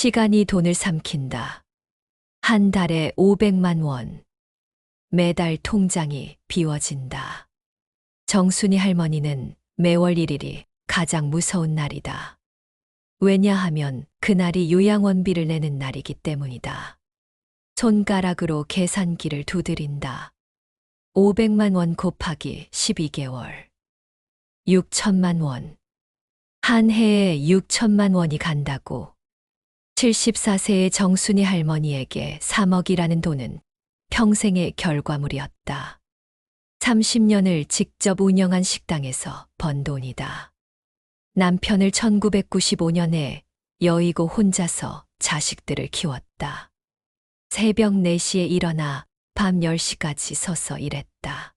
시간이 돈을 삼킨다. 한 달에 500만 원. 매달 통장이 비워진다. 정순이 할머니는 매월 1일이 가장 무서운 날이다. 왜냐하면 그날이 요양원비를 내는 날이기 때문이다. 손가락으로 계산기를 두드린다. 500만 원 곱하기 12개월. 6천만 원. 한 해에 6천만 원이 간다고. 74세의 정순이 할머니에게 3억이라는 돈은 평생의 결과물이었다. 30년을 직접 운영한 식당에서 번 돈이다. 남편을 1995년에 여의고 혼자서 자식들을 키웠다. 새벽 4시에 일어나 밤 10시까지 서서 일했다.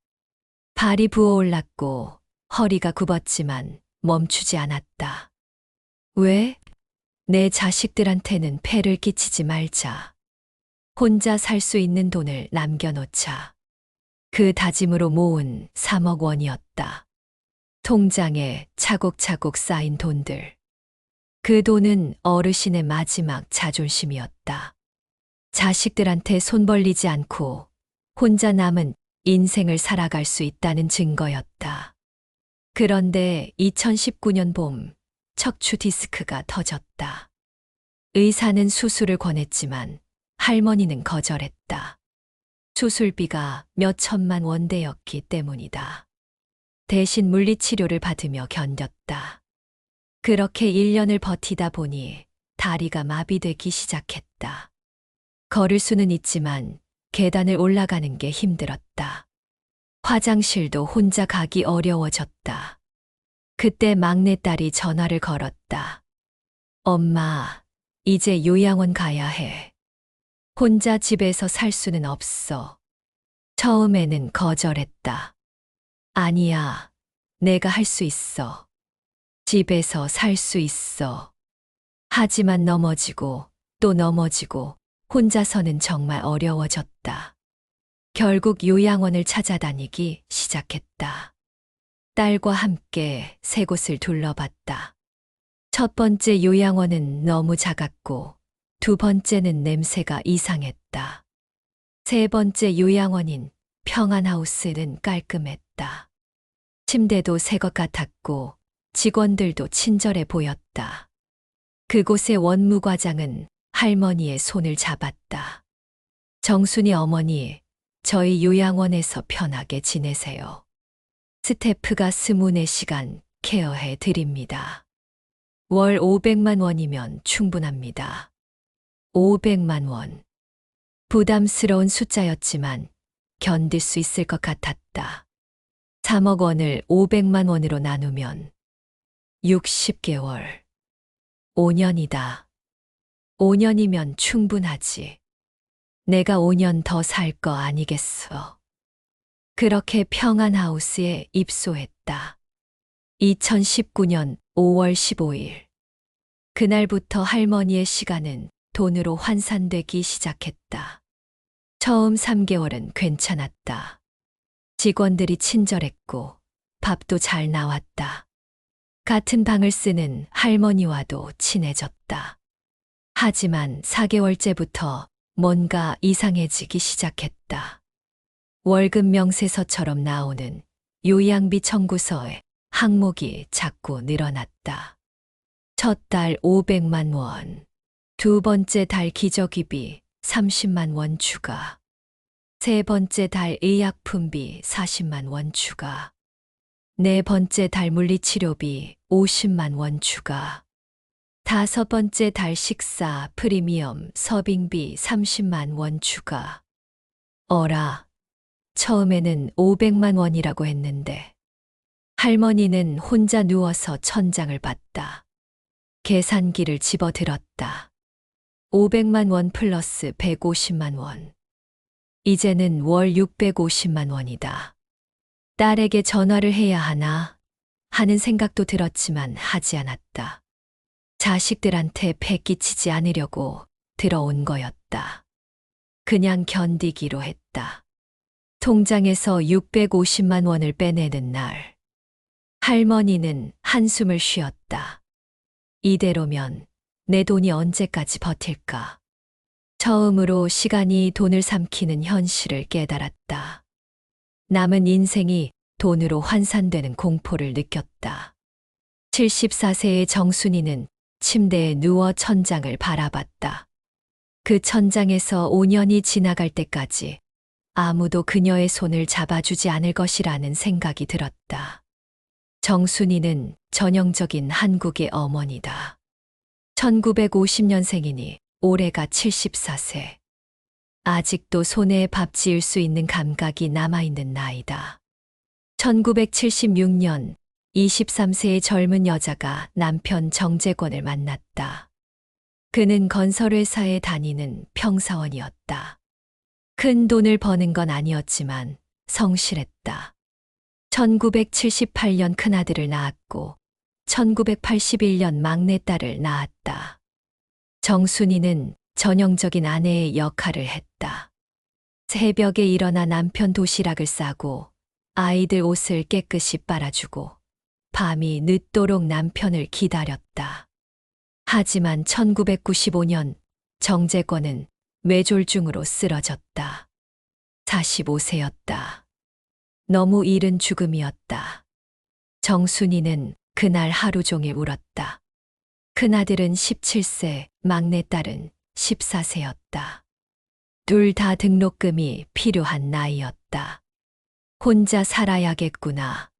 발이 부어올랐고 허리가 굽었지만 멈추지 않았다. 왜? 내 자식들한테는 폐를 끼치지 말자. 혼자 살 수 있는 돈을 남겨놓자. 그 다짐으로 모은 3억 원이었다. 통장에 차곡차곡 쌓인 돈들. 그 돈은 어르신의 마지막 자존심이었다. 자식들한테 손 벌리지 않고 혼자 남은 인생을 살아갈 수 있다는 증거였다. 그런데 2019년 봄 척추 디스크가 터졌다. 의사는 수술을 권했지만 할머니는 거절했다. 수술비가 몇 천만 원대였기 때문이다. 대신 물리치료를 받으며 견뎠다. 그렇게 1년을 버티다 보니 다리가 마비되기 시작했다. 걸을 수는 있지만 계단을 올라가는 게 힘들었다. 화장실도 혼자 가기 어려워졌다. 그때 막내딸이 전화를 걸었다. 엄마, 이제 요양원 가야 해. 혼자 집에서 살 수는 없어. 처음에는 거절했다. 아니야, 내가 할 수 있어. 집에서 살 수 있어. 하지만 넘어지고 또 넘어지고 혼자서는 정말 어려워졌다. 결국 요양원을 찾아다니기 시작했다. 딸과 함께 3곳을 둘러봤다. 첫 번째 요양원은 너무 작았고, 2번째는 냄새가 이상했다. 3번째 요양원인 평안하우스는 깔끔했다. 침대도 새 것 같았고, 직원들도 친절해 보였다. 그곳의 원무과장은 할머니의 손을 잡았다. 정순이 어머니, 저희 요양원에서 편하게 지내세요. 스태프가 24시간 케어해 드립니다. 월 500만 원이면 충분합니다. 500만 원. 부담스러운 숫자였지만 견딜 수 있을 것 같았다. 3억 원을 500만 원으로 나누면 60개월. 5년이다. 5년이면 충분하지. 내가 5년 더 살 거 아니겠어. 그렇게 평안하우스에 입소했다. 2019년 5월 15일. 그날부터 할머니의 시간은 돈으로 환산되기 시작했다. 처음 3개월은 괜찮았다. 직원들이 친절했고 밥도 잘 나왔다. 같은 방을 쓰는 할머니와도 친해졌다. 하지만 4개월째부터 뭔가 이상해지기 시작했다. 월급 명세서처럼 나오는 요양비 청구서에 항목이 자꾸 늘어났다. 첫 달 500만 원, 2번째 달 기저귀비 30만 원 추가, 3번째 달 의약품비 40만 원 추가, 4번째 달 물리치료비 50만 원 추가, 5번째 달 식사 프리미엄 서빙비 30만 원 추가. 어라, 처음에는 500만 원이라고 했는데 할머니는 혼자 누워서 천장을 봤다. 계산기를 집어들었다. 500만 원 플러스 150만 원. 이제는 월 650만 원이다. 딸에게 전화를 해야 하나 하는 생각도 들었지만 하지 않았다. 자식들한테 폐 끼치지 않으려고 들어온 거였다. 그냥 견디기로 했다. 통장에서 650만 원을 빼내는 날, 할머니는 한숨을 쉬었다. 이대로면 내 돈이 언제까지 버틸까? 처음으로 시간이 돈을 삼키는 현실을 깨달았다. 남은 인생이 돈으로 환산되는 공포를 느꼈다. 74세의 정순이는 침대에 누워 천장을 바라봤다. 그 천장에서 5년이 지나갈 때까지 아무도 그녀의 손을 잡아주지 않을 것이라는 생각이 들었다. 정순이는 전형적인 한국의 어머니다. 1950년생이니 올해가 74세. 아직도 손에 밥 지을 수 있는 감각이 남아있는 나이다. 1976년 23세의 젊은 여자가 남편 정재권을 만났다. 그는 건설회사에 다니는 평사원이었다. 큰 돈을 버는 건 아니었지만 성실했다. 1978년 큰아들을 낳았고 1981년 막내딸을 낳았다. 정순이는 전형적인 아내의 역할을 했다. 새벽에 일어나 남편 도시락을 싸고 아이들 옷을 깨끗이 빨아주고 밤이 늦도록 남편을 기다렸다. 하지만 1995년 정재권은 뇌졸중으로 쓰러졌다. 45세였다. 너무 이른 죽음이었다. 정순이는 그날 하루 종일 울었다. 큰아들은 17세, 막내딸은 14세였다. 둘 다 등록금이 필요한 나이였다. 혼자 살아야겠구나.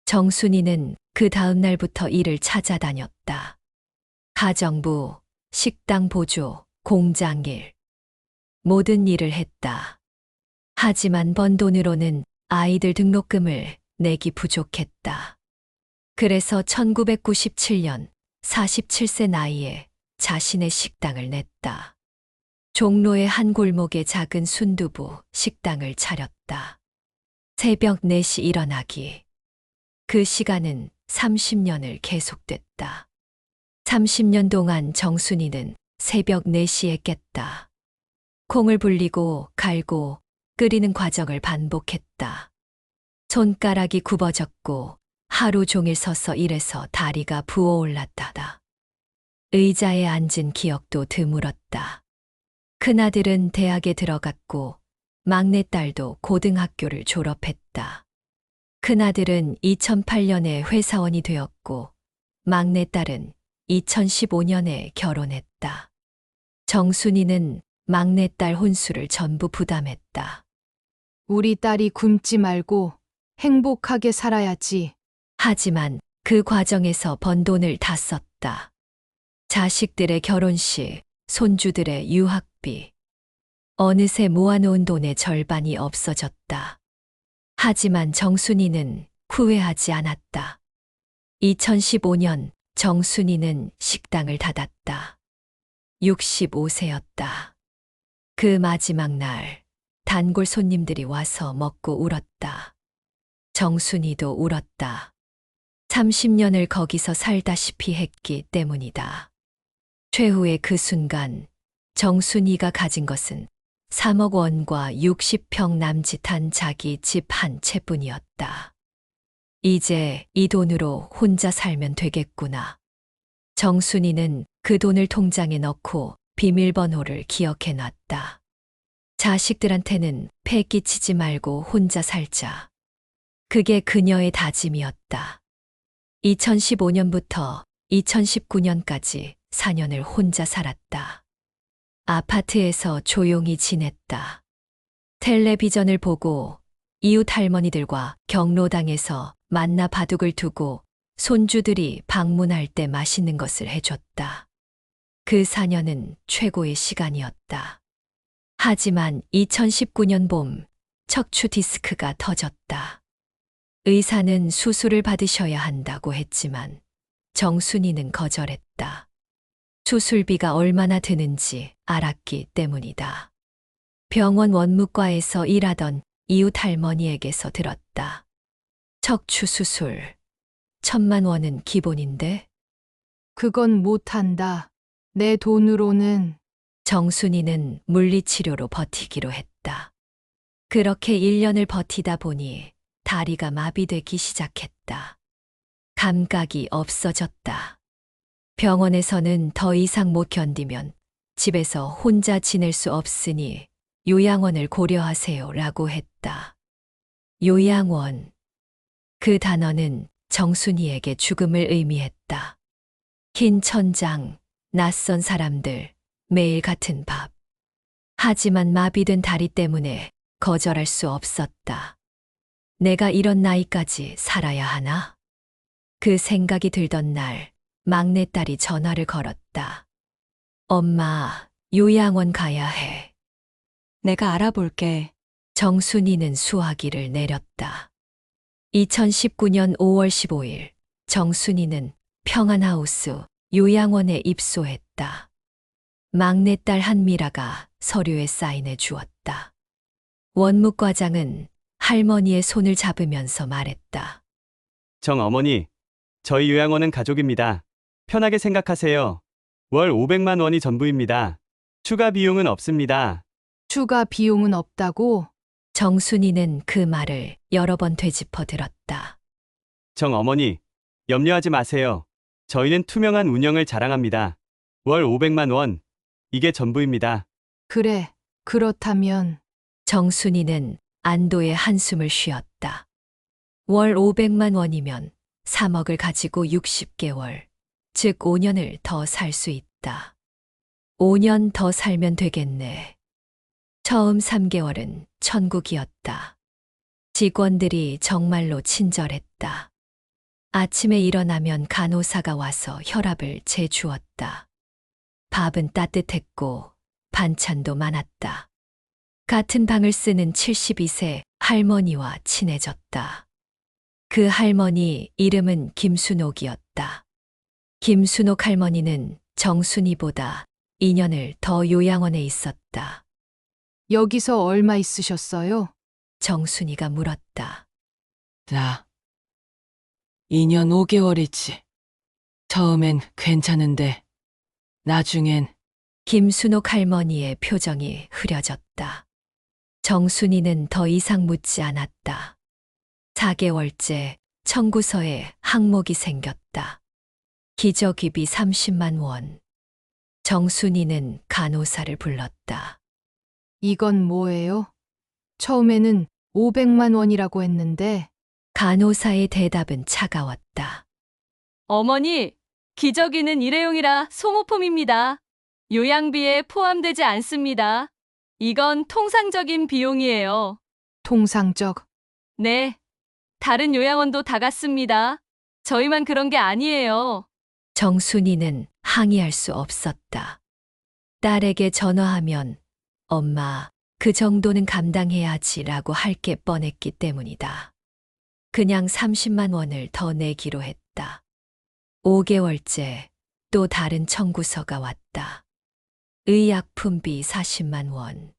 정순이는 그 다음 날부터 일을 찾아다녔다. 가정부, 식당 보조, 공장일. 모든 일을 했다. 하지만 번 돈으로는 아이들 등록금을 내기 부족했다. 그래서 1997년 47세 나이에 자신의 식당을 냈다. 종로의 한 골목에 작은 순두부 식당을 차렸다. 새벽 4시 일어나기. 그 시간은 30년을 계속됐다. 30년 동안 정순이는 새벽 4시에 깼다. 콩을 불리고 갈고 끓이는 과정을 반복했다. 손가락이 굽어졌고 하루 종일 서서 일해서 다리가 부어올랐다. 의자에 앉은 기억도 드물었다. 큰아들은 대학에 들어갔고 막내딸도 고등학교를 졸업했다. 큰아들은 2008년에 회사원이 되었고 막내딸은 2015년에 결혼했다. 정순이는 막내딸 혼수를 전부 부담했다. 우리 딸이 굶지 말고 행복하게 살아야지. 하지만 그 과정에서 번 돈을 다 썼다. 자식들의 결혼식, 손주들의 유학비. 어느새 모아놓은 돈의 절반이 없어졌다. 하지만 정순이는 후회하지 않았다. 2015년 정순이는 식당을 닫았다. 65세였다. 그 마지막 날 단골 손님들이 와서 먹고 울었다. 정순이도 울었다. 30년을 거기서 살다시피 했기 때문이다. 최후의 그 순간 정순이가 가진 것은 3억 원과 60평 남짓한 자기 집 한 채뿐이었다. 이제 이 돈으로 혼자 살면 되겠구나. 정순이는 그 돈을 통장에 넣고 비밀번호를 기억해 놨다. 자식들한테는 폐 끼치지 말고 혼자 살자. 그게 그녀의 다짐이었다. 2015년부터 2019년까지 4년을 혼자 살았다. 아파트에서 조용히 지냈다. 텔레비전을 보고 이웃 할머니들과 경로당에서 만나 바둑을 두고 손주들이 방문할 때 맛있는 것을 해줬다. 그 4년은 최고의 시간이었다. 하지만 2019년 봄 척추 디스크가 터졌다. 의사는 수술을 받으셔야 한다고 했지만 정순이는 거절했다. 수술비가 얼마나 드는지 알았기 때문이다. 병원 원무과에서 일하던 이웃 할머니에게서 들었다. 척추 수술 1,000만 원은 기본인데? 그건 못한다. 내 돈으로는. 정순이는 물리치료로 버티기로 했다. 그렇게 1년을 버티다 보니 다리가 마비되기 시작했다. 감각이 없어졌다. 병원에서는 더 이상 못 견디면 집에서 혼자 지낼 수 없으니 요양원을 고려하세요 라고 했다. 요양원. 그 단어는 정순이에게 죽음을 의미했다. 긴 천장, 낯선 사람들, 매일 같은 밥. 하지만 마비된 다리 때문에 거절할 수 없었다. 내가 이런 나이까지 살아야 하나? 그 생각이 들던 날, 막내딸이 전화를 걸었다. 엄마, 요양원 가야 해. 내가 알아볼게. 정순이는 수화기를 내렸다. 2019년 5월 15일, 정순이는 평안하우스 요양원에 입소했다. 막내딸 한미라가 서류에 사인해 주었다. 원무과장은 할머니의 손을 잡으면서 말했다. 정 어머니, 저희 요양원은 가족입니다. 편하게 생각하세요. 월 500만 원이 전부입니다. 추가 비용은 없습니다. 추가 비용은 없다고? 정순이는 그 말을 여러 번 되짚어 들었다. 정 어머니, 염려하지 마세요. 저희는 투명한 운영을 자랑합니다. 월 500만 원, 이게 전부입니다. 그래, 그렇다면 정순이는 안도의 한숨을 쉬었다. 월 500만 원이면 3억을 가지고 60개월, 즉 5년을 더 살 수 있다. 5년 더 살면 되겠네. 처음 3개월은 천국이었다. 직원들이 정말로 친절했다. 아침에 일어나면 간호사가 와서 혈압을 재주었다. 밥은 따뜻했고 반찬도 많았다. 같은 방을 쓰는 72세 할머니와 친해졌다. 그 할머니 이름은 김순옥이었다. 김순옥 할머니는 정순이보다 2년을 더 요양원에 있었다. 여기서 얼마 있으셨어요? 정순이가 물었다. 나 2년 5개월이지. 처음엔 괜찮은데 나중엔 김순옥 할머니의 표정이 흐려졌다. 정순이는 더 이상 묻지 않았다. 4개월째 청구서에 항목이 생겼다. 기저귀비 30만 원. 정순이는 간호사를 불렀다. 이건 뭐예요? 처음에는 500만 원이라고 했는데 간호사의 대답은 차가웠다. 어머니, 기저귀는 일회용이라 소모품입니다. 요양비에 포함되지 않습니다. 이건 통상적인 비용이에요. 통상적. 네. 다른 요양원도 다 같습니다. 저희만 그런 게 아니에요. 정순이는 항의할 수 없었다. 딸에게 전화하면 엄마, 그 정도는 감당해야지라고 할 게 뻔했기 때문이다. 그냥 30만 원을 더 내기로 했다. 5개월째 또 다른 청구서가 왔다. 의약품비 40만 원.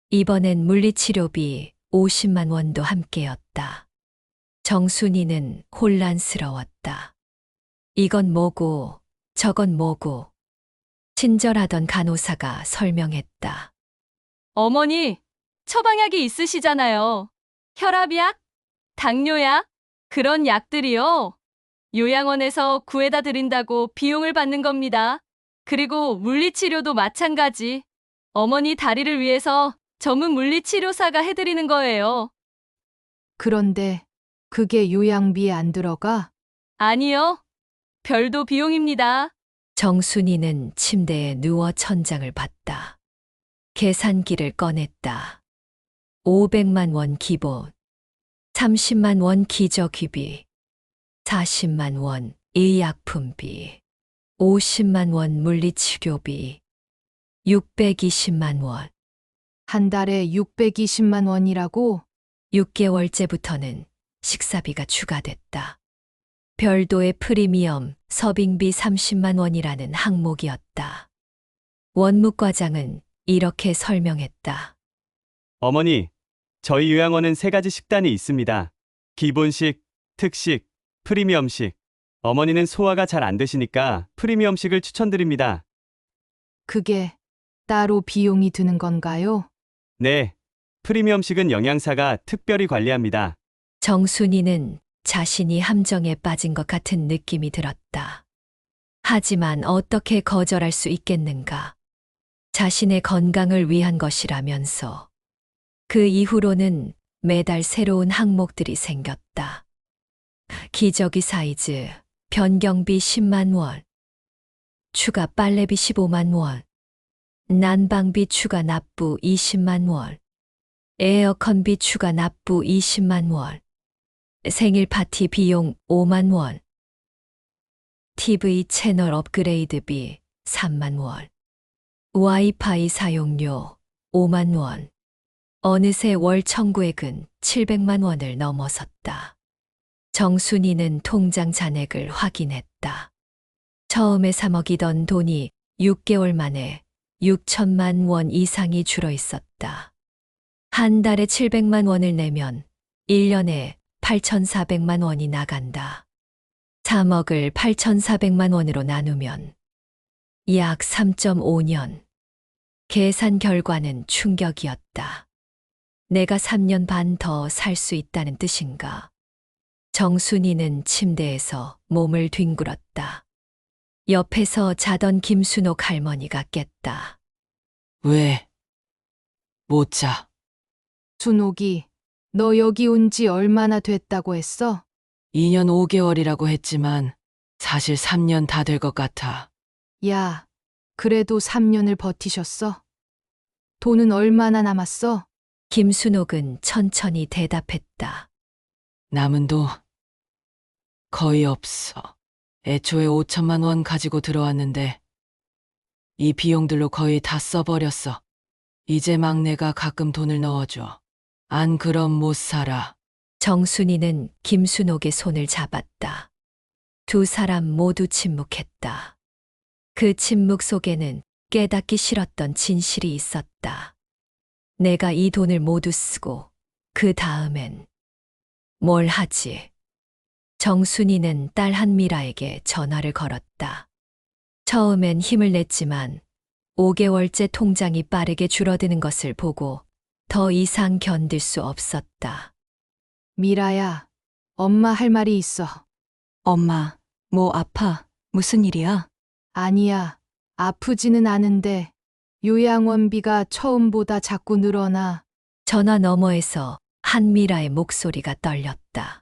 이번엔 물리치료비 50만 원도 함께였다. 정순이는 혼란스러웠다. 이건 뭐고 저건 뭐고. 친절하던 간호사가 설명했다. 어머니, 처방약이 있으시잖아요. 혈압약, 당뇨약, 그런 약들이요. 요양원에서 구해다 드린다고 비용을 받는 겁니다. 그리고 물리치료도 마찬가지. 어머니 다리를 위해서 전문 물리치료사가 해드리는 거예요. 그런데 그게 요양비에 안 들어가? 아니요. 별도 비용입니다. 정순이는 침대에 누워 천장을 봤다. 계산기를 꺼냈다. 500만 원 기본, 30만 원 기저귀비, 40만 원 의약품비, 50만 원 물리치료비, 620만 원. 한 달에 620만 원이라고? 6개월째부터는 식사비가 추가됐다. 별도의 프리미엄 서빙비 30만 원이라는 항목이었다. 원무과장은 이렇게 설명했다. 어머니, 저희 요양원은 3가지 식단이 있습니다. 기본식, 특식, 프리미엄식. 어머니는 소화가 잘 안 되시니까 프리미엄식을 추천드립니다. 그게 따로 비용이 드는 건가요? 네, 프리미엄식은 영양사가 특별히 관리합니다. 정순이는 자신이 함정에 빠진 것 같은 느낌이 들었다. 하지만 어떻게 거절할 수 있겠는가? 자신의 건강을 위한 것이라면서. 그 이후로는 매달 새로운 항목들이 생겼다. 기저귀 사이즈, 변경비 10만 원, 추가 빨래비 15만 원, 난방비 추가 납부 20만 원, 에어컨비 추가 납부 20만 원, 생일 파티 비용 5만 원, TV 채널 업그레이드비 3만 원, 와이파이 사용료 5만 원. 어느새 월 청구액은 700만 원을 넘어섰다. 정순이는 통장 잔액을 확인했다. 처음에 3억이던 돈이 6개월 만에 6천만 원 이상이 줄어 있었다. 한 달에 700만 원을 내면 1년에 8,400만 원이 나간다. 3억을 8,400만 원으로 나누면 약 3.5년. 계산 결과는 충격이었다. 내가 3년 반 더 살 수 있다는 뜻인가? 정순이는 침대에서 몸을 뒹굴었다. 옆에서 자던 김순옥 할머니가 깼다. 왜? 못 자. 순옥이, 너 여기 온 지 얼마나 됐다고 했어? 2년 5개월이라고 했지만 사실 3년 다 될 것 같아. 야, 그래도 3년을 버티셨어? 돈은 얼마나 남았어? 김순옥은 천천히 대답했다. 남은 돈 거의 없어. 애초에 5천만 원 가지고 들어왔는데 이 비용들로 거의 다 써버렸어. 이제 막내가 가끔 돈을 넣어줘. 안 그럼 못 살아. 정순이는 김순옥의 손을 잡았다. 두 사람 모두 침묵했다. 그 침묵 속에는 깨닫기 싫었던 진실이 있었다. 내가 이 돈을 모두 쓰고 그 다음엔 뭘 하지? 정순이는 딸 한미라에게 전화를 걸었다. 처음엔 힘을 냈지만 5개월째 통장이 빠르게 줄어드는 것을 보고 더 이상 견딜 수 없었다. 미라야, 엄마 할 말이 있어. 엄마, 뭐 아파? 무슨 일이야? 아니야, 아프지는 않은데 요양원비가 처음보다 자꾸 늘어나. 전화 너머에서 한미라의 목소리가 떨렸다.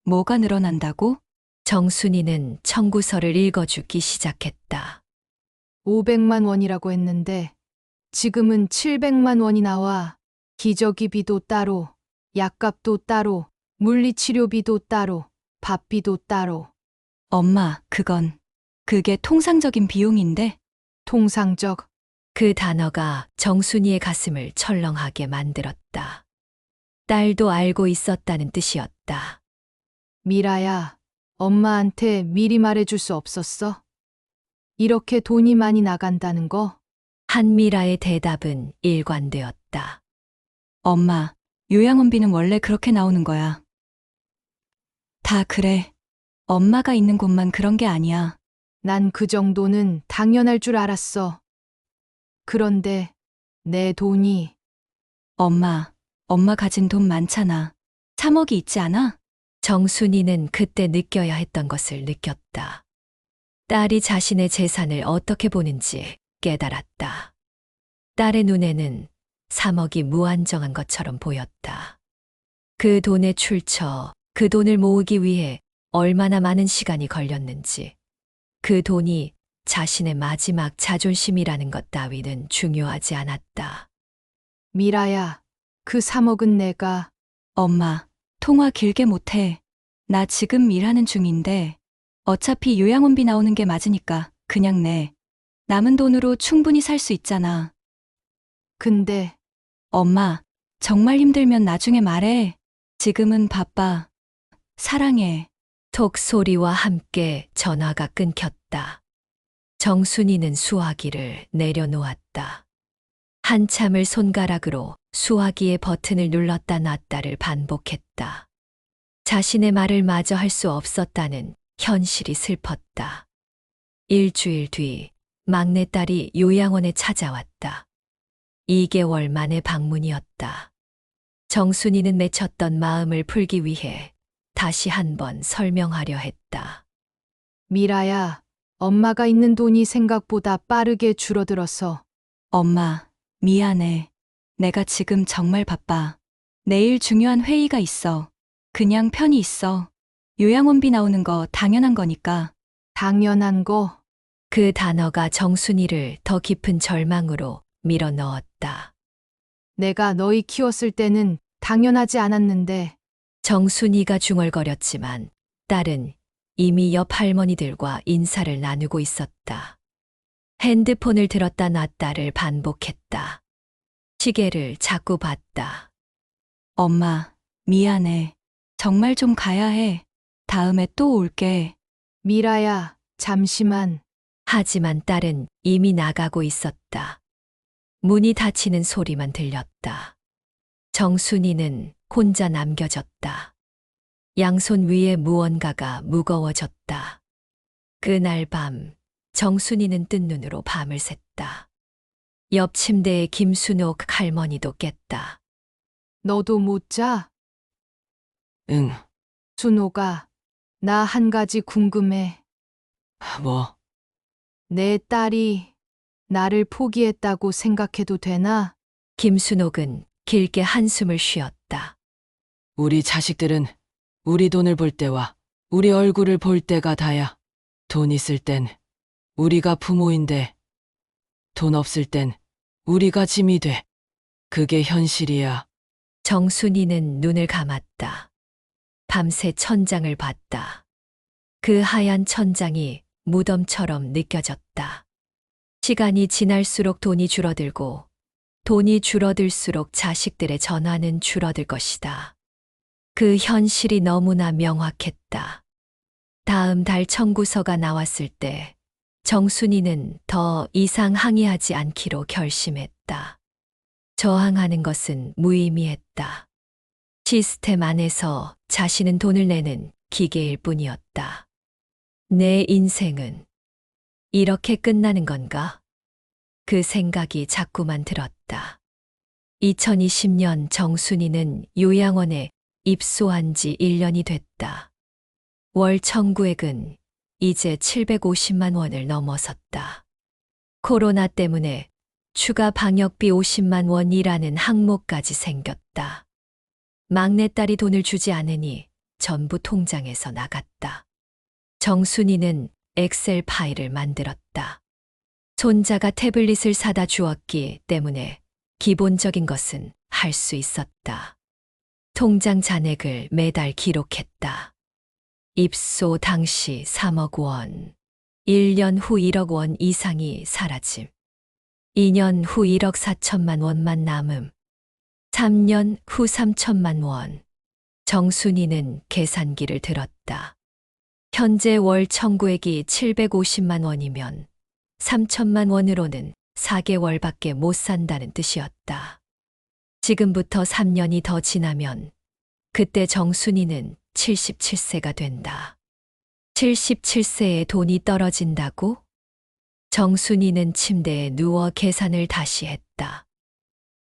뭐가 늘어난다고? 정순이는 청구서를 읽어주기 시작했다. 500만 원이라고 했는데 지금은 700만 원이 나와. 기저귀비도 따로, 약값도 따로, 물리치료비도 따로, 밥비도 따로. 엄마, 그게 통상적인 비용인데? 통상적. 그 단어가 정순이의 가슴을 철렁하게 만들었다. 딸도 알고 있었다는 뜻이었다. 미라야, 엄마한테 미리 말해줄 수 없었어? 이렇게 돈이 많이 나간다는 거? 한미라의 대답은 일관되었다. 엄마, 요양원비는 원래 그렇게 나오는 거야. 다 그래. 엄마가 있는 곳만 그런 게 아니야. 난 그 정도는 당연할 줄 알았어. 그런데 내 돈이 엄마 가진 돈 많잖아. 3억이 있지 않아? 정순이는 그때 느껴야 했던 것을 느꼈다. 딸이 자신의 재산을 어떻게 보는지 깨달았다. 딸의 눈에는 3억이 무한정한 것처럼 보였다. 그 돈의 출처, 그 돈을 모으기 위해 얼마나 많은 시간이 걸렸는지, 그 돈이 자신의 마지막 자존심이라는 것 따위는 중요하지 않았다. 미라야, 그 3억은 내가 엄마, 통화 길게 못해. 나 지금 일하는 중인데 어차피 요양원비 나오는 게 맞으니까 그냥 내. 남은 돈으로 충분히 살 수 있잖아. 근데 엄마, 정말 힘들면 나중에 말해. 지금은 바빠. 사랑해. 톡 소리와 함께 전화가 끊겼다. 정순이는 수화기를 내려놓았다. 한참을 손가락으로 수화기의 버튼을 눌렀다 놨다를 반복했다. 자신의 말을 마저 할 수 없었다는 현실이 슬펐다. 일주일 뒤 막내딸이 요양원에 찾아왔다. 2개월 만의 방문이었다. 정순이는 맺혔던 마음을 풀기 위해 다시 한번 설명하려 했다. 미라야, 엄마가 있는 돈이 생각보다 빠르게 줄어들어서 엄마, 미안해. 내가 지금 정말 바빠. 내일 중요한 회의가 있어. 그냥 편히 있어. 요양원비 나오는 거 당연한 거니까. 당연한 거. 그 단어가 정순이를 더 깊은 절망으로 밀어 넣었다. 내가 너희 키웠을 때는 당연하지 않았는데 정순이가 중얼거렸지만 딸은 이미 옆 할머니들과 인사를 나누고 있었다. 핸드폰을 들었다 놨다를 반복했다. 시계를 자꾸 봤다. 엄마, 미안해. 정말 좀 가야 해. 다음에 또 올게. 미라야, 잠시만. 하지만 딸은 이미 나가고 있었다. 문이 닫히는 소리만 들렸다. 정순이는 혼자 남겨졌다. 양손 위에 무언가가 무거워졌다. 그날 밤 정순이는 뜬 눈으로 밤을 샜다. 옆 침대에 김순옥 할머니도 깼다. 너도 못 자? 응, 순옥아, 나 한 가지 궁금해. 뭐, 내 딸이 나를 포기했다고 생각해도 되나? 김순옥은 길게 한숨을 쉬었다. 우리 자식들은 우리 돈을 볼 때와 우리 얼굴을 볼 때가 다야. 돈 있을 땐 우리가 부모인데, 돈 없을 땐 우리가 짐이 돼. 그게 현실이야. 정순이는 눈을 감았다. 밤새 천장을 봤다. 그 하얀 천장이 무덤처럼 느껴졌다. 시간이 지날수록 돈이 줄어들고 돈이 줄어들수록 자식들의 전화는 줄어들 것이다. 그 현실이 너무나 명확했다. 다음 달 청구서가 나왔을 때 정순이는 더 이상 항의하지 않기로 결심했다. 저항하는 것은 무의미했다. 시스템 안에서 자신은 돈을 내는 기계일 뿐이었다. 내 인생은 이렇게 끝나는 건가? 그 생각이 자꾸만 들었다. 2020년 정순이는 요양원에 입소한 지 1년이 됐다. 월 청구액은 이제 750만 원을 넘어섰다. 코로나 때문에 추가 방역비 50만 원이라는 항목까지 생겼다. 막내딸이 돈을 주지 않으니 전부 통장에서 나갔다. 정순이는 엑셀 파일을 만들었다. 손자가 태블릿을 사다 주었기 때문에 기본적인 것은 할 수 있었다. 통장 잔액을 매달 기록했다. 입소 당시 3억 원, 1년 후 1억 원 이상이 사라짐. 2년 후 1억 4천만 원만 남음. 3년 후 3천만 원. 정순이는 계산기를 들었다. 현재 월 청구액이 750만 원이면 3천만 원으로는 4개월밖에 못 산다는 뜻이었다. 지금부터 3년이 더 지나면 그때 정순이는 77세가 된다. 77세에 돈이 떨어진다고? 정순이는 침대에 누워 계산을 다시 했다.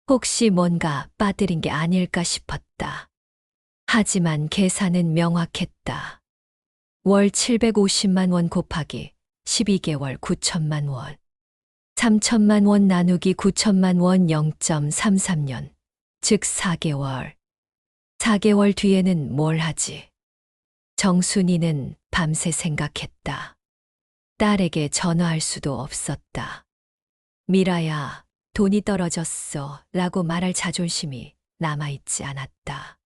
혹시 뭔가 빠뜨린 게 아닐까 싶었다. 하지만 계산은 명확했다. 월 750만 원 곱하기 12개월 9천만 원. 3천만 원 나누기 9천만 원 0.33년, 즉 4개월. 4개월 뒤에는 뭘 하지? 정순이는 밤새 생각했다. 딸에게 전화할 수도 없었다. 미라야, 돈이 떨어졌어 라고 말할 자존심이 남아있지 않았다.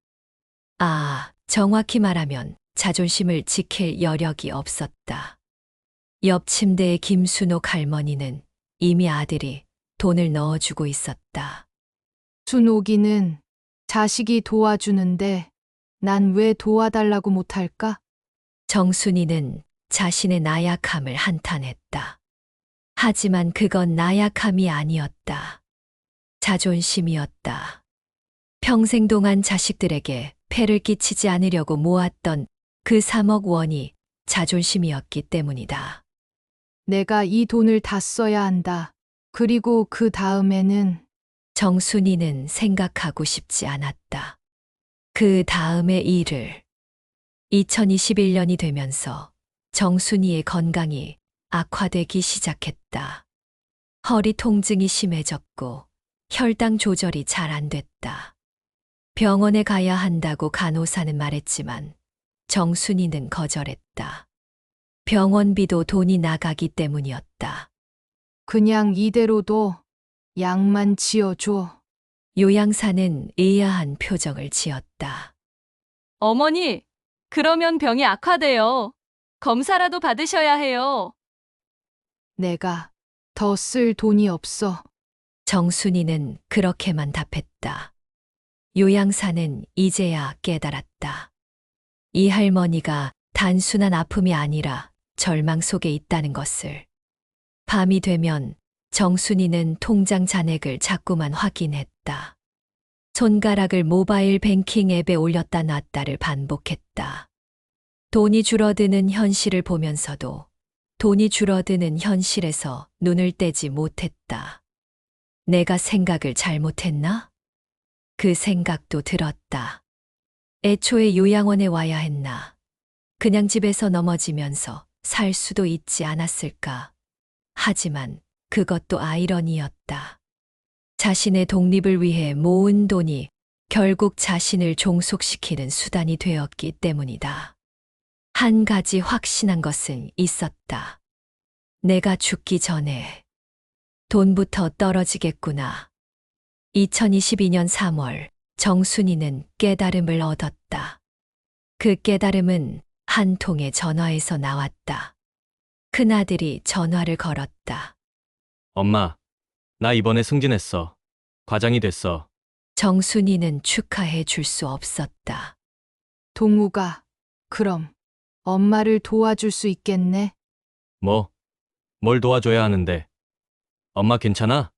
정확히 말하면 자존심을 지킬 여력이 없었다. 옆 침대의 김순옥 할머니는 이미 아들이 돈을 넣어주고 있었다. 순옥이는 자식이 도와주는데 난 왜 도와달라고 못할까? 정순이는 자신의 나약함을 한탄했다. 하지만 그건 나약함이 아니었다. 자존심이었다. 평생 동안 자식들에게 폐를 끼치지 않으려고 모았던 그 3억 원이 자존심이었기 때문이다. 내가 이 돈을 다 써야 한다. 그리고 그 다음에는 정순이는 생각하고 싶지 않았다. 그 다음의 일을 2021년이 되면서 정순이의 건강이 악화되기 시작했다. 허리 통증이 심해졌고 혈당 조절이 잘 안 됐다. 병원에 가야 한다고 간호사는 말했지만 정순이는 거절했다. 병원비도 돈이 나가기 때문이었다. 그냥 이대로도 약만 지어줘. 요양사는 의아한 표정을 지었다. 어머니, 그러면 병이 악화돼요. 검사라도 받으셔야 해요. 내가 더 쓸 돈이 없어. 정순이는 그렇게만 답했다. 요양사는 이제야 깨달았다. 이 할머니가 단순한 아픔이 아니라 절망 속에 있다는 것을. 밤이 되면 정순이는 통장 잔액을 자꾸만 확인했다. 손가락을 모바일 뱅킹 앱에 올렸다 놨다를 반복했다. 돈이 줄어드는 현실을 보면서도 돈이 줄어드는 현실에서 눈을 떼지 못했다. 내가 생각을 잘못했나? 그 생각도 들었다. 애초에 요양원에 와야 했나? 그냥 집에서 넘어지면서 살 수도 있지 않았을까? 하지만 그것도 아이러니였다. 자신의 독립을 위해 모은 돈이 결국 자신을 종속시키는 수단이 되었기 때문이다. 한 가지 확신한 것은 있었다. 내가 죽기 전에 돈부터 떨어지겠구나. 2022년 3월 정순이는 깨달음을 얻었다. 그 깨달음은 한 통의 전화에서 나왔다. 큰아들이 전화를 걸었다. 엄마, 나 이번에 승진했어. 과장이 됐어. 정순이는 축하해 줄 수 없었다. 동우가 그럼 엄마를 도와줄 수 있겠네. 뭘 도와줘야 하는데. 엄마 괜찮아?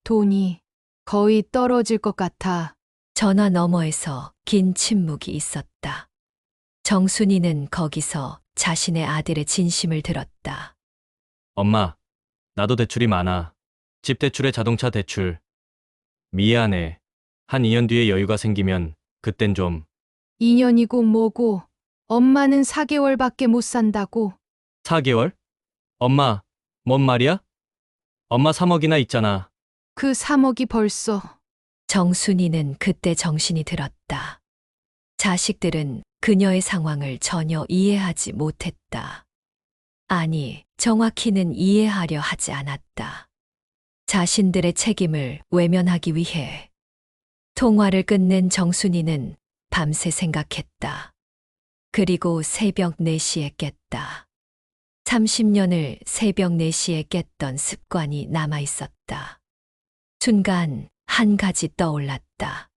돈이 거의 떨어질 것 같아. 전화 너머에서 긴 침묵이 있었다. 정순이는 거기서 자신의 아들의 진심을 들었다. 엄마, 나도 대출이 많아. 집 대출에 자동차 대출. 미안해. 한 2년 뒤에 여유가 생기면 그땐 좀. 2년이고 뭐고 엄마는 4개월밖에 못 산다고. 4개월? 엄마, 뭔 말이야? 엄마 3억이나 있잖아. 그 3억이 벌써. 정순이는 그때 정신이 들었다. 자식들은 그녀의 상황을 전혀 이해하지 못했다. 아니, 정확히는 이해하려 하지 않았다. 자신들의 책임을 외면하기 위해. 통화를 끝낸 정순이는 밤새 생각했다. 그리고 새벽 4시에 깼다. 30년을 새벽 4시에 깼던 습관이 남아 있었다. 순간 한 가지 떠올랐다.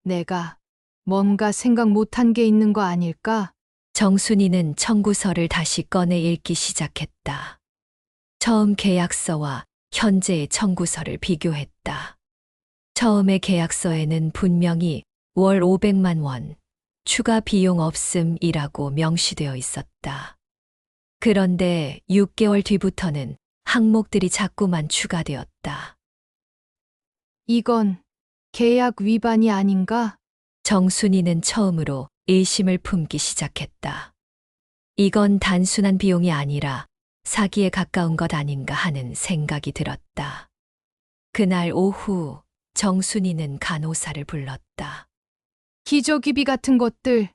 내가 뭔가 생각 못한 게 있는 거 아닐까? 정순이는 청구서를 다시 꺼내 읽기 시작했다. 처음 계약서와 현재의 청구서를 비교했다. 처음의 계약서에는 분명히 월 500만 원, 추가 비용 없음이라고 명시되어 있었다. 그런데 6개월 뒤부터는 항목들이 자꾸만 추가되었다. 이건 계약 위반이 아닌가? 정순이는 처음으로 의심을 품기 시작했다. 이건 단순한 비용이 아니라 사기에 가까운 것 아닌가 하는 생각이 들었다. 그날 오후 정순이는 간호사를 불렀다. 기저귀비 같은 것들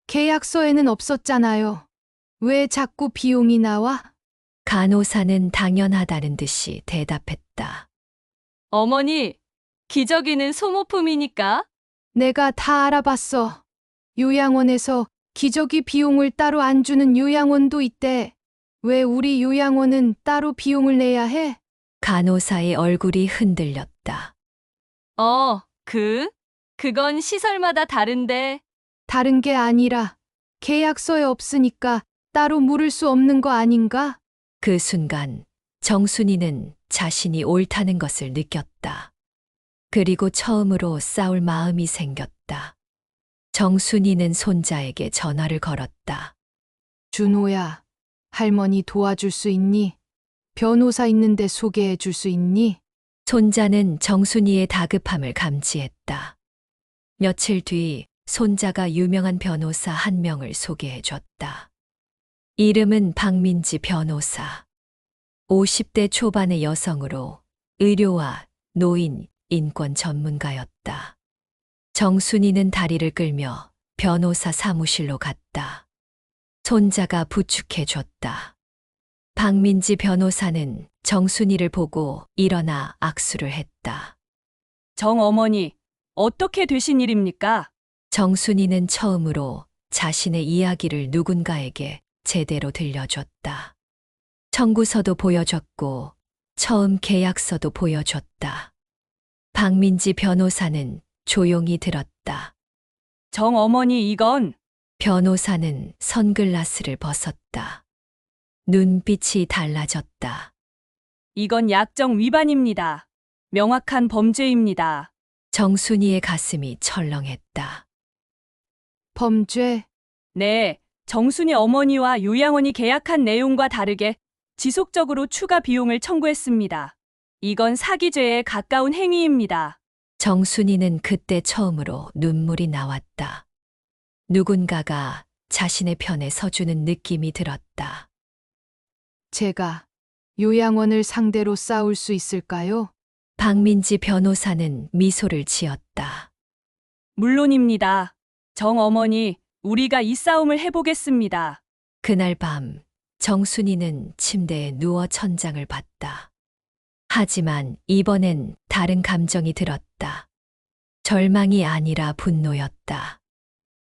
계약서에는 없었잖아요. 왜 자꾸 비용이 나와? 간호사는 당연하다는 듯이 대답했다. 어머니, 기저귀는 소모품이니까. 내가 다 알아봤어. 요양원에서 기저귀 비용을 따로 안 주는 요양원도 있대. 왜 우리 요양원은 따로 비용을 내야 해? 간호사의 얼굴이 흔들렸다. 그건 시설마다 다른데. 다른 게 아니라 계약서에 없으니까 따로 물을 수 없는 거 아닌가? 그 순간 정순이는 자신이 옳다는 것을 느꼈다. 그리고 처음으로 싸울 마음이 생겼다. 정순이는 손자에게 전화를 걸었다. 준호야, 할머니 도와줄 수 있니? 변호사 있는데 소개해 줄 수 있니? 손자는 정순이의 다급함을 감지했다. 며칠 뒤 손자가 유명한 변호사 한 명을 소개해 줬다. 이름은 박민지 변호사. 50대 초반의 여성으로 의료와 노인, 인권 전문가였다. 정순이는 다리를 끌며 변호사 사무실로 갔다. 손자가 부축해줬다. 박민지 변호사는 정순이를 보고 일어나 악수를 했다. 정 어머니, 어떻게 되신 일입니까? 정순이는 처음으로 자신의 이야기를 누군가에게 제대로 들려줬다. 청구서도 보여줬고 처음 계약서도 보여줬다. 박민지 변호사는 조용히 들었다. 정 어머니, 이건 변호사는 선글라스를 벗었다. 눈빛이 달라졌다. 이건 약정 위반입니다. 명확한 범죄입니다. 정순이의 가슴이 철렁했다. 범죄? 네, 정순이 어머니와 요양원이 계약한 내용과 다르게 지속적으로 추가 비용을 청구했습니다. 이건 사기죄에 가까운 행위입니다. 정순이는 그때 처음으로 눈물이 나왔다. 누군가가 자신의 편에 서주는 느낌이 들었다. 제가 요양원을 상대로 싸울 수 있을까요? 박민지 변호사는 미소를 지었다. 물론입니다. 정 어머니, 우리가 이 싸움을 해보겠습니다. 그날 밤 정순이는 침대에 누워 천장을 봤다. 하지만 이번엔 다른 감정이 들었다. 절망이 아니라 분노였다.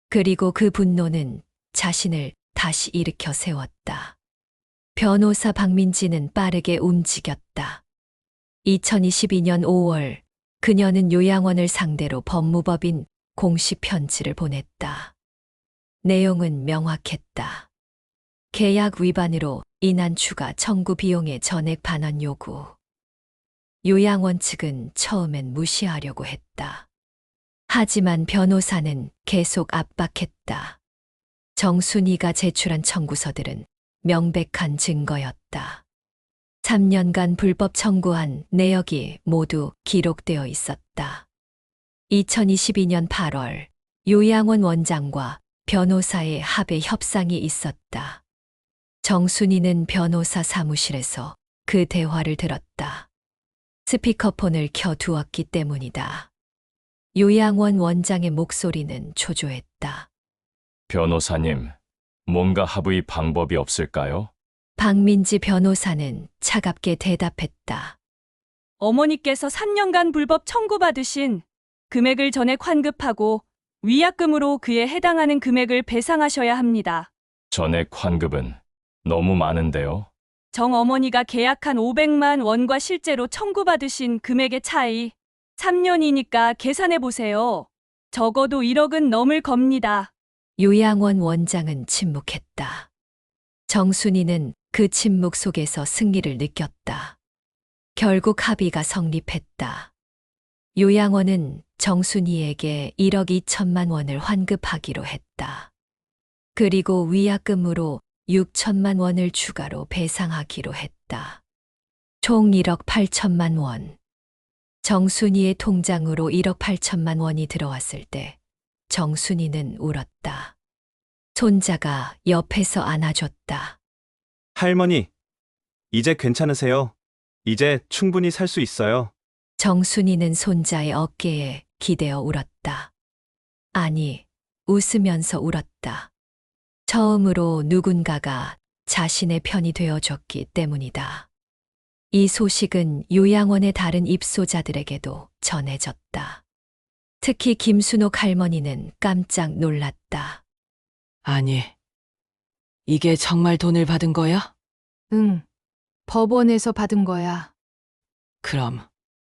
그리고 그 분노는 자신을 다시 일으켜 세웠다. 변호사 박민지는 빠르게 움직였다. 2022년 5월 그녀는 요양원을 상대로 법무법인 공식 편지를 보냈다. 내용은 명확했다. 계약 위반으로 인한 추가 청구 비용의 전액 반환 요구. 요양원 측은 처음엔 무시하려고 했다. 하지만 변호사는 계속 압박했다. 정순이가 제출한 청구서들은 명백한 증거였다. 3년간 불법 청구한 내역이 모두 기록되어 있었다. 2022년 8월 요양원 원장과 변호사의 합의 협상이 있었다. 정순이는 변호사 사무실에서 그 대화를 들었다. 스피커폰을 켜두었기 때문이다. 요양원 원장의 목소리는 초조했다. 변호사님, 뭔가 합의 방법이 없을까요? 박민지 변호사는 차갑게 대답했다. 어머니께서 3년간 불법 청구받으신 금액을 전액 환급하고 위약금으로 그에 해당하는 금액을 배상하셔야 합니다. 전액 환급은 너무 많은데요. 정 어머니가 계약한 500만 원과 실제로 청구받으신 금액의 차이 3년이니까 계산해 보세요. 적어도 1억은 넘을 겁니다. 요양원 원장은 침묵했다. 정순이는 그 침묵 속에서 승리를 느꼈다. 결국 합의가 성립했다. 요양원은 정순이에게 1억 2천만 원을 환급하기로 했다. 그리고 위약금으로 6천만 원을 추가로 배상하기로 했다. 총 1억 8천만 원. 정순이의 통장으로 1억 8천만 원이 들어왔을 때 정순이는 울었다. 손자가 옆에서 안아줬다. 할머니, 이제 괜찮으세요? 이제 충분히 살 수 있어요. 정순이는 손자의 어깨에 기대어 울었다. 아니, 웃으면서 울었다. 처음으로 누군가가 자신의 편이 되어줬기 때문이다. 이 소식은 요양원의 다른 입소자들에게도 전해졌다. 특히 김순옥 할머니는 깜짝 놀랐다. 아니, 이게 정말 돈을 받은 거야? 응. 법원에서 받은 거야. 그럼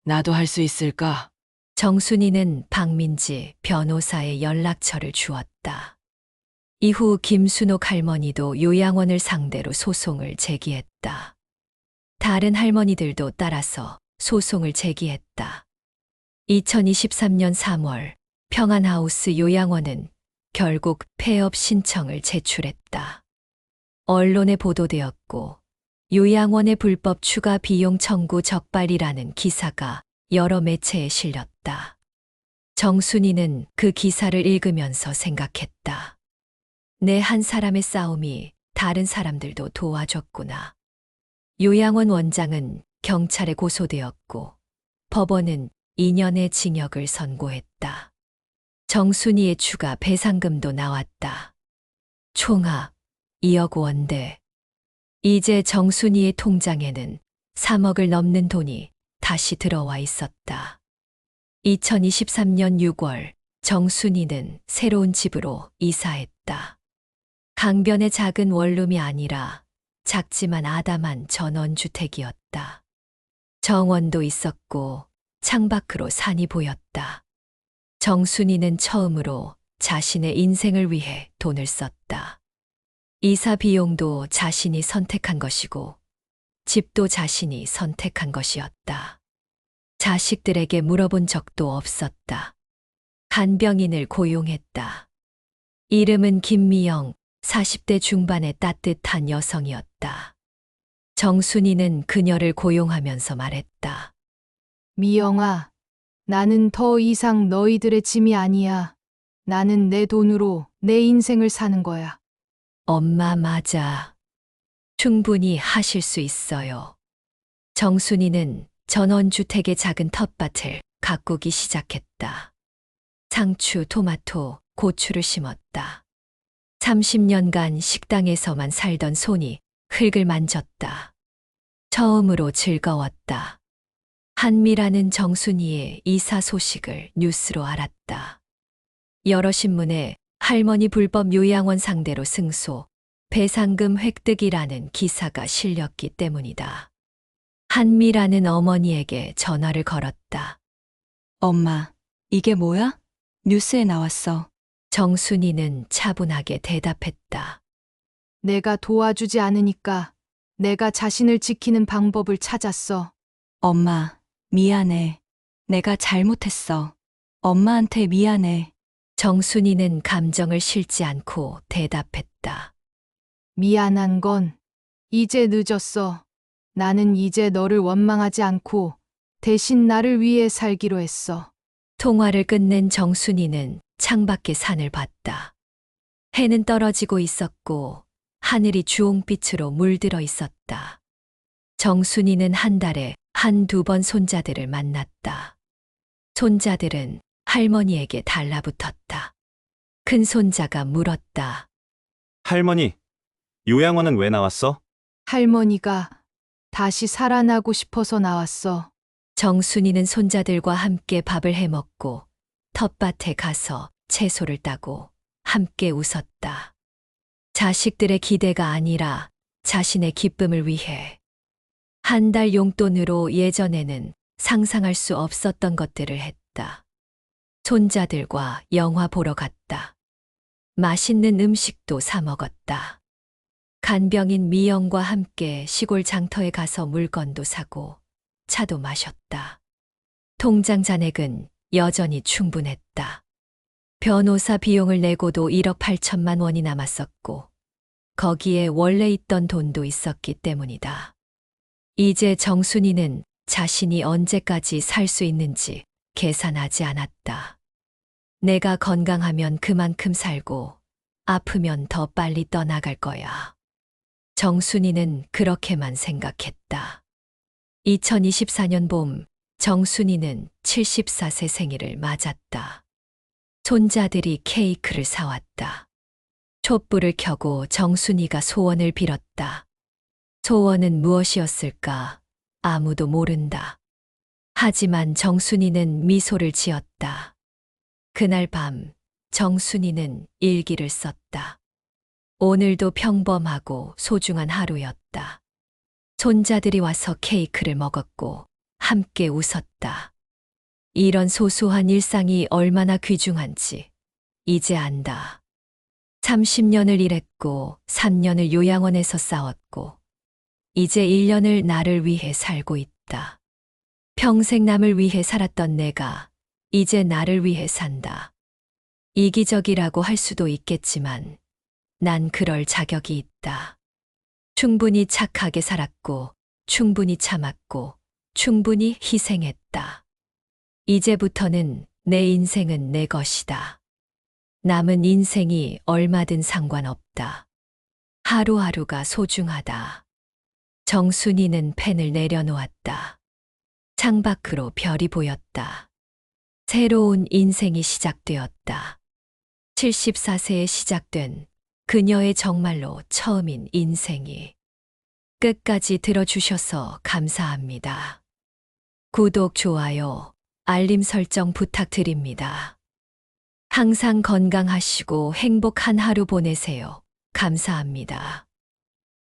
나도 할 수 있을까? 정순이는 박민지 변호사의 연락처를 주었다. 이후 김순옥 할머니도 요양원을 상대로 소송을 제기했다. 다른 할머니들도 따라서 소송을 제기했다. 2023년 3월 평안하우스 요양원은 결국 폐업 신청을 제출했다. 언론에 보도되었고 요양원의 불법 추가 비용 청구 적발이라는 기사가 여러 매체에 실렸다. 정순이는 그 기사를 읽으면서 생각했다. 내 한 사람의 싸움이 다른 사람들도 도와줬구나. 요양원 원장은 경찰에 고소되었고 법원은 2년의 징역을 선고했다. 정순이의 추가 배상금도 나왔다. 총합 2억 원대. 이제 정순이의 통장에는 3억을 넘는 돈이 다시 들어와 있었다. 2023년 6월 정순이는 새로운 집으로 이사했다. 강변의 작은 원룸이 아니라 작지만 아담한 전원주택이었다. 정원도 있었고 창밖으로 산이 보였다. 정순이는 처음으로 자신의 인생을 위해 돈을 썼다. 이사 비용도 자신이 선택한 것이고 집도 자신이 선택한 것이었다. 자식들에게 물어본 적도 없었다. 간병인을 고용했다. 이름은 김미영, 40대 중반의 따뜻한 여성이었다. 정순이는 그녀를 고용하면서 말했다. 미영아, 나는 더 이상 너희들의 짐이 아니야. 나는 내 돈으로 내 인생을 사는 거야. 엄마 맞아. 충분히 하실 수 있어요. 정순이는 전원주택의 작은 텃밭을 가꾸기 시작했다. 상추, 토마토, 고추를 심었다. 30년간 식당에서만 살던 손이 흙을 만졌다. 처음으로 즐거웠다. 한미라는 정순이의 이사 소식을 뉴스로 알았다. 여러 신문에 할머니 불법 요양원 상대로 승소, 배상금 획득이라는 기사가 실렸기 때문이다. 한미라는 어머니에게 전화를 걸었다. 엄마, 이게 뭐야? 뉴스에 나왔어. 정순이는 차분하게 대답했다. 내가 도와주지 않으니까 내가 자신을 지키는 방법을 찾았어. 엄마, 미안해. 내가 잘못했어. 엄마한테 미안해. 정순이는 감정을 실지 않고 대답했다. 미안한 건 이제 늦었어. 나는 이제 너를 원망하지 않고 대신 나를 위해 살기로 했어. 통화를 끝낸 정순이는 창밖의 산을 봤다. 해는 떨어지고 있었고 하늘이 주홍빛으로 물들어 있었다. 정순이는 한 달에 한두 번 손자들을 만났다. 손자들은 할머니에게 달라붙었다. 큰 손자가 물었다. 할머니, 요양원은 왜 나왔어? 할머니가 다시 살아나고 싶어서 나왔어. 정순이는 손자들과 함께 밥을 해 먹고 텃밭에 가서 채소를 따고 함께 웃었다. 자식들의 기대가 아니라 자신의 기쁨을 위해 한 달 용돈으로 예전에는 상상할 수 없었던 것들을 했다. 손자들과 영화 보러 갔다. 맛있는 음식도 사 먹었다. 간병인 미영과 함께 시골 장터에 가서 물건도 사고 차도 마셨다. 통장 잔액은 여전히 충분했다. 변호사 비용을 내고도 1억 8천만 원이 남았었고 거기에 원래 있던 돈도 있었기 때문이다. 이제 정순이는 자신이 언제까지 살 수 있는지 계산하지 않았다. 내가 건강하면 그만큼 살고 아프면 더 빨리 떠나갈 거야. 정순이는 그렇게만 생각했다. 2024년 봄, 정순이는 74세 생일을 맞았다. 손자들이 케이크를 사왔다. 촛불을 켜고 정순이가 소원을 빌었다. 소원은 무엇이었을까? 아무도 모른다. 하지만 정순이는 미소를 지었다. 그날 밤, 정순이는 일기를 썼다. 오늘도 평범하고 소중한 하루였다. 손자들이 와서 케이크를 먹었고 함께 웃었다. 이런 소소한 일상이 얼마나 귀중한지 이제 안다. 30년을 일했고 3년을 요양원에서 싸웠고 이제 1년을 나를 위해 살고 있다. 평생 남을 위해 살았던 내가 이제 나를 위해 산다. 이기적이라고 할 수도 있겠지만 난 그럴 자격이 있다. 충분히 착하게 살았고 충분히 참았고 충분히 희생했다. 이제부터는 내 인생은 내 것이다. 남은 인생이 얼마든 상관없다. 하루하루가 소중하다. 정순이는 펜을 내려놓았다. 창밖으로 별이 보였다. 새로운 인생이 시작되었다. 74세에 시작된 그녀의 정말로 처음인 인생이. 끝까지 들어주셔서 감사합니다. 구독, 좋아요, 알림 설정 부탁드립니다. 항상 건강하시고 행복한 하루 보내세요. 감사합니다.